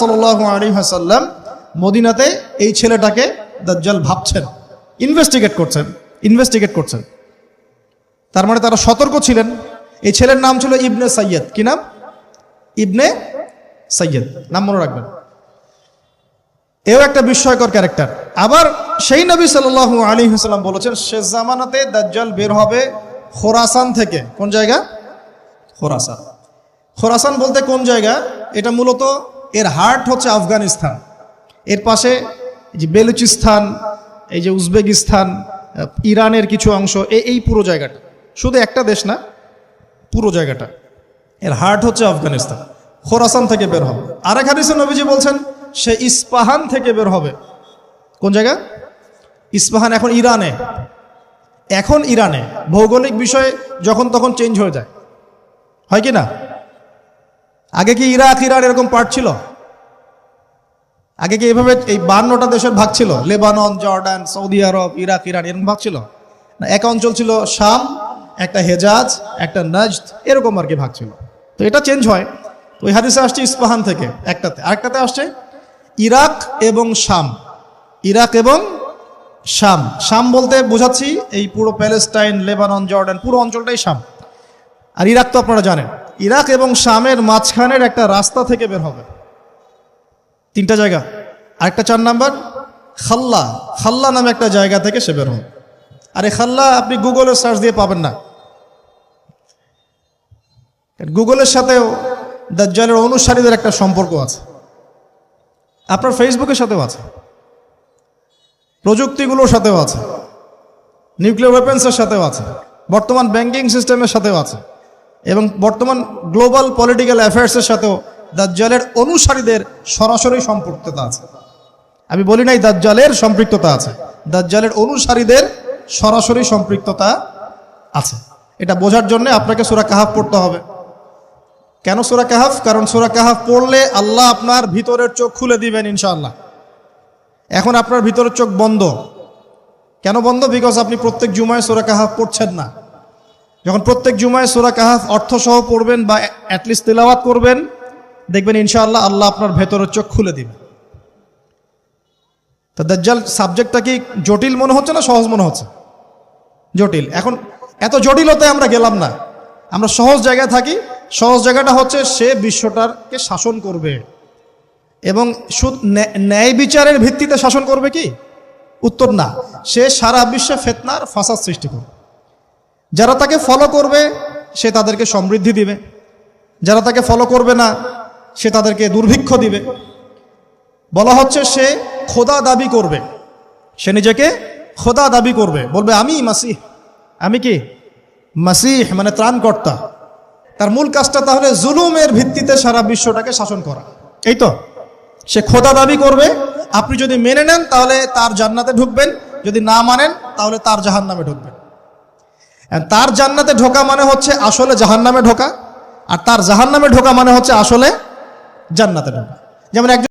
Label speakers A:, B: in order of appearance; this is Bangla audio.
A: সাল্লাল্লাহু আলাইহি ওয়াসাল্লাম মদিনাতে এই ছেলেটাকে দাজ্জাল ভাবছেন, ইনভেস্টিগেট করছেন। তার মানে তারা সতর্ক ছিলেন। এই ছেলের নাম ছিল ইবনে সাইয়্যিদ। কি নাম? ইবনে সাইয়্যিদ, নাম মনে রাখবেন। এও একটা বিস্ময়কর ক্যারেক্টার। আবার সেই নবী সাল্লাল্লাহু আলাইহি ওয়াসাল্লাম বলেছেন শেষ জামানাতে দাজ্জাল বের হবে খোরাসান থেকে। কোন জায়গা? খোরাসান। খোরাসান বলতে কোন জায়গা? এটা মূলত এর হার্ট হচ্ছে আফগানিস্তান, এর পাশে যে বেলুচিস্তান, এই যে উজবেকিস্তান, ইরানের কিছু অংশ, এই পুরো জায়গাটা, শুধু একটা দেশ না, পুরো জায়গাটা এর হার্ট হচ্ছে আফগানিস্তান। খোরাসান থেকে বের হবে। আরেক হাদিসে নবীজি বলছেন সে ইস্পাহান থেকে বের হবে। কোন জায়গা? ইস্পাহান এখন ইরানে। ভৌগোলিক বিষয়ে যখন তখন চেঞ্জ হয়ে যায়, হয় কি না? আগে কি ইরাক ইরান এরকম পার্ট ছিল? আগে কি এভাবে এই 52টা দেশের ভাগ ছিল? লেবানন, জর্ডান, সৌদি আরব, ইরাক ইরান এরকম ভাগ ছিল না? এক অঞ্চল ছিল শাম, একটা হেজাজ, একটা নাজদ, এরকম আর কি ভাগ ছিল। তো এটা চেঞ্জ হয়। তো ওই হাদিসে আসছে ইস্পাহান থেকে একটাতে, আরেকটাতে আসছে ইরাক এবং শাম। ইরাক এবং শাম, শাম বলতে বোঝাচ্ছি এই পুরো প্যালেস্টাইন, লেবানন, জর্ডান, পুরো অঞ্চলটাই শাম। আর ইরাক তো আপনারা জানেন। ইরাক এবং শামের মাঝখানের একটা রাস্তা থেকে বের হবে। 3টা জায়গা। আরেকটা 4 নাম্বার খাল্লা নামে একটা জায়গা থেকে সে বের হবে। আর এই খাল্লা আপনি গুগলে সার্চ দিয়ে পাবেন না। গুগলের সাথেও দাজ্জালের অনুসারীদের একটা সম্পর্ক আছে, আপনার ফেসবুকের সাথেও আছে, প্রযুক্তিগুলোর সাথেও আছে, নিউক্লিয়ার ওয়েপন্সের সাথেও আছে, বর্তমান ব্যাংকিং সিস্টেমের সাথেও আছে, এবং বর্তমান গ্লোবাল পলিটিক্যাল অ্যাফেয়ার্সের সাথেও দাজ্জালের অনুসারীদের সরাসরি সম্পৃক্ততা আছে। আমি বলি নাই দাজ্জালের সম্পৃক্ততা আছে, দাজ্জালের অনুসারীদের সরাসরি সম্পৃক্ততা আছে। এটা বোঝার জন্য আপনাকে সূরা কাহাফ পড়তে হবে। কেন সূরা কাহাফ? কারণ সূরা কাহাফ পড়লে আল্লাহ আপনার ভিতরের চোখ খুলে দিবেন ইনশাআল্লাহ। এখন আপনার ভিতরের চোখ বন্ধ। কেন বন্ধ? বিকজ আপনি প্রত্যেক জুমায় সূরা কাহাফ পড়ছেন না। যখন প্রত্যেক জুমায় সূরা কাহাফ অর্থসহ পড়বেন বা অ্যাটলিস্ট তিলাওয়াত করবেন, দেখবেন ইনশাআল্লাহ আল্লাহ আপনার ভেতরের চোখ খুলে দিবেন। তো দাজ্জাল সাবজেক্টটা কি জটিল মনে হচ্ছে না সহজ মনে হচ্ছে? জটিল। এখন এত জটিলতায় আমরা গেলাম না, আমরা সহজ জায়গায় থাকি। সহজ জায়গাটা হচ্ছে সে বিশ্বটাকে শাসন করবে, এবং ন্যায় বিচারের ভিত্তিতে শাসন করবে কি? উত্তর না, সে সারা বিশ্বে ফিতনার ফাসাদ সৃষ্টি করবে। যারা তাকে ফলো করবে সে তাদেরকে সমৃদ্ধি দিবে, যারা তাকে ফলো করবে না সে তাদেরকে দুর্ভিক্ষ দিবে। বলা হচ্ছে সে খোদা দাবি করবে, সে নিজেকে খোদা দাবি করবে, বলবে আমি মাসিহ। আমি কি? মাসিহ মানে ত্রাণকর্তা। তার মূল কাজটা তাহলে জুলুমের ভিত্তিতে সারা বিশ্বটাকে শাসন করা। এই তো, সে খোদা দাবি করবে। আপনি যদি মেনে নেন তাহলে তার জান্নাতে ঢুকবেন, যদি না মানেন তাহলে তার জাহান্নামে ঢুকবেন। তার জান্নাতে ঢোকা মানে হচ্ছে আসলে জাহান্নামে ঢোকা, আর তার জাহান্নামে ঢোকা মানে হচ্ছে আসলে জান্নাতে ঢোকা। যেমন একজন